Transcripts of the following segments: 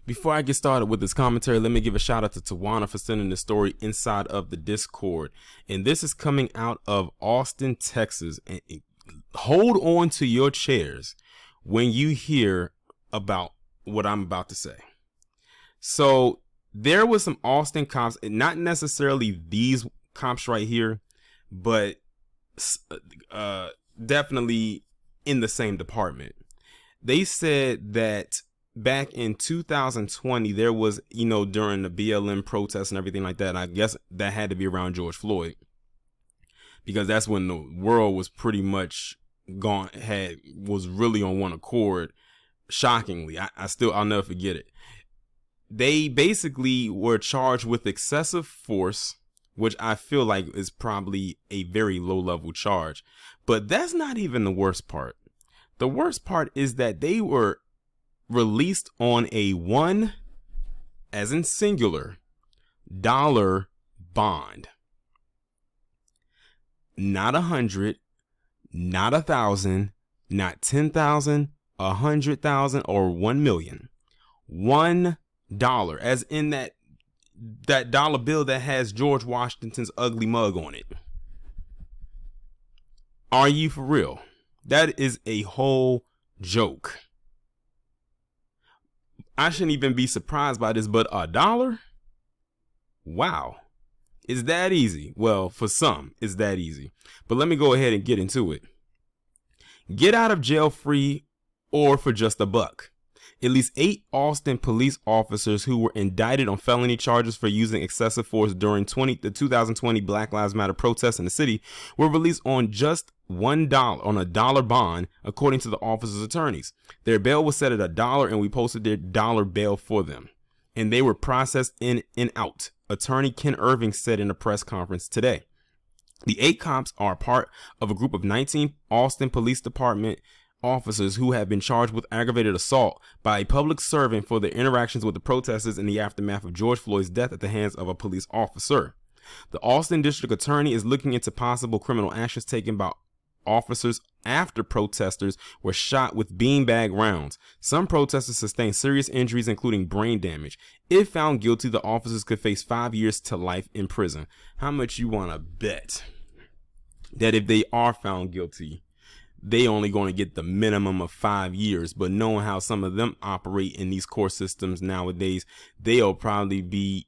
Before I get started with this commentary, let me give a shout out to Tawana for sending the story inside of the Discord. And this is coming out of Austin, Texas. And hold on to your chairs when you hear about what I'm about to say. So there was some Austin cops, and not necessarily these cops right here, but definitely in the same department. They said that back in 2020, there was, during the BLM protests and everything like that, I guess that had to be around George Floyd, because that's when the world was pretty much was really on one accord. Shockingly, I'll never forget it. They basically were charged with excessive force, which I feel like is probably a very low level charge, but that's not even the worst part. The worst part is that they were released on a $1, as in singular, dollar bond. Not 100, not 1,000, not 10,000, 100,000, or 1 million. $1, as in that dollar bill that has George Washington's ugly mug on it. Are you for real? That is a whole joke. I shouldn't even be surprised by this, but $1? Wow. It's that easy. Well, for some, it's that easy. But let me go ahead and get into it. Get out of jail free or for just $1. At least 8 Austin police officers who were indicted on felony charges for using excessive force during the 2020 Black Lives Matter protests in the city were released on just $1 on a dollar bond, according to the officers' attorneys. Their bail was set at $1, and we posted their dollar bail for them, and they were processed in and out. Attorney Ken Irving said in a press conference today. The 8 cops are part of a group of 19 Austin Police Department officers who have been charged with aggravated assault by a public servant for their interactions with the protesters in the aftermath of George Floyd's death at the hands of a police officer. The Austin District Attorney is looking into possible criminal actions taken by officers after protesters were shot with beanbag rounds. Some protesters sustained serious injuries, including brain damage. If found guilty, the officers could face 5 years to life in prison. How much you want to bet that if they are found guilty, they only going to get the minimum of 5 years? But knowing how some of them operate in these court systems nowadays, they'll probably be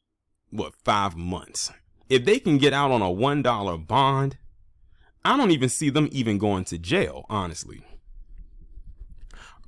5 months. If they can get out on a $1 bond, I don't even see them even going to jail, honestly.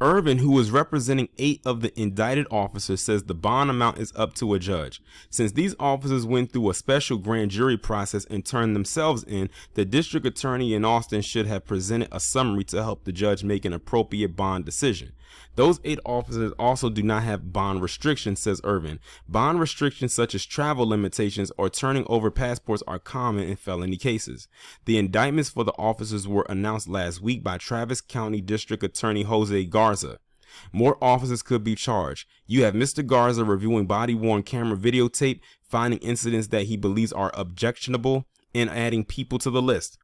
Irvin, who is representing 8 of the indicted officers, says the bond amount is up to a judge. Since these officers went through a special grand jury process and turned themselves in, the district attorney in Austin should have presented a summary to help the judge make an appropriate bond decision. Those 8 officers also do not have bond restrictions, says Irvin. Bond restrictions such as travel limitations or turning over passports are common in felony cases. The indictments for the officers were announced last week by Travis County District Attorney Jose Garza. More officers could be charged. You have Mr. Garza reviewing body-worn camera videotape, finding incidents that he believes are objectionable, and adding people to the list,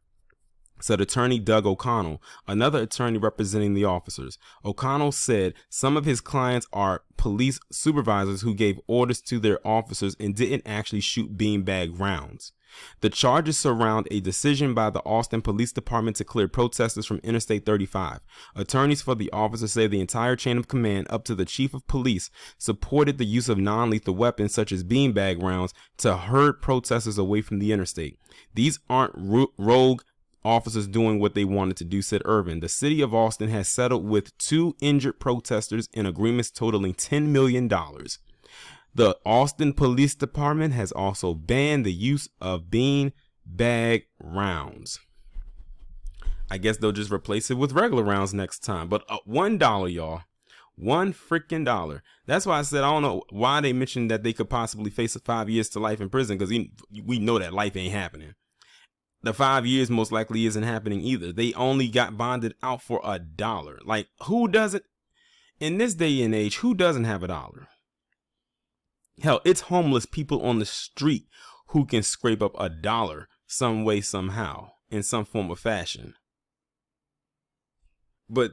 said attorney Doug O'Connell, another attorney representing the officers. O'Connell said some of his clients are police supervisors who gave orders to their officers and didn't actually shoot beanbag rounds. The charges surround a decision by the Austin Police Department to clear protesters from Interstate 35. Attorneys for the officers say the entire chain of command up to the chief of police supported the use of non-lethal weapons such as beanbag rounds to herd protesters away from the interstate. These aren't rogue officers doing what they wanted to do, said Irvin. The city of Austin has settled with 2 injured protesters in agreements totaling $10 million. The Austin Police Department has also banned the use of bean bag rounds. I guess they'll just replace it with regular rounds next time. But $1, y'all. $1 freaking dollar. That's why I said I don't know why they mentioned that they could possibly face 5 years to life in prison, because we know that life ain't happening. The 5 years most likely isn't happening either. They only got bonded out for $1. Like, who doesn't, in this day and age, who doesn't have $1? Hell, it's homeless people on the street who can scrape up $1 some way, somehow, in some form of fashion. But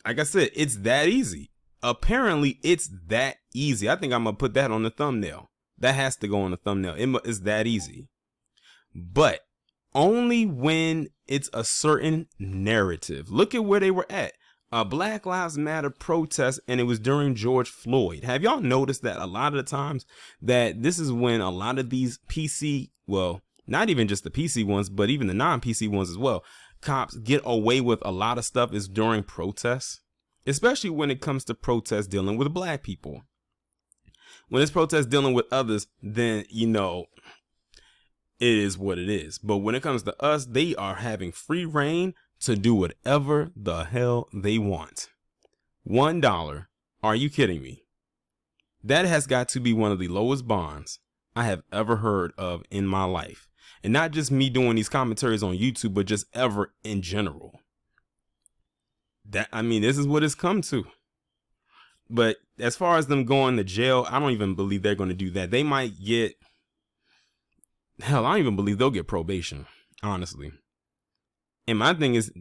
like I said, it's that easy. apparently it's that easy. I think I'm gonna put that on the thumbnail. That has to go on the thumbnail. It's that easy. But only when it's a certain narrative. Look at where they were at. A Black Lives Matter protest, and it was during George Floyd. Have y'all noticed that a lot of the times that this is when a lot of these PC, well, not even just the PC ones, but even the non-PC ones as well, cops get away with a lot of stuff is during protests, especially when it comes to protests dealing with black people. When it's protests dealing with others, then, you know, it is what it is. But when it comes to us, they are having free reign to do whatever the hell they want. $1. Are you kidding me? That has got to be one of the lowest bonds I have ever heard of in my life. And not just me doing these commentaries on YouTube, but just ever in general. This is what it's come to. But as far as them going to jail, I don't even believe they're going to do that. They might get, hell, I don't even believe they'll get probation, honestly. And my thing is,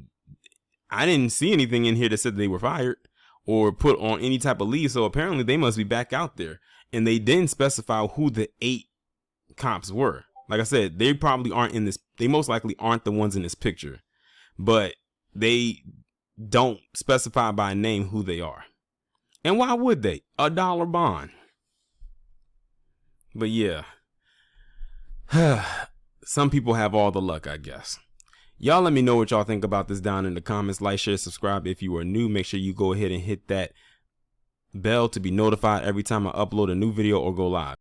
I didn't see anything in here that said they were fired or put on any type of leave. So apparently they must be back out there. And they didn't specify who the 8 cops were. Like I said, they probably aren't in this. They most likely aren't the ones in this picture. But they don't specify by name who they are. And why would they? $1 bond. But yeah. Some people have all the luck, I guess. Y'all let me know what y'all think about this down in the comments. Like, share, subscribe. If you are new, make sure you go ahead and hit that bell to be notified every time I upload a new video or go live.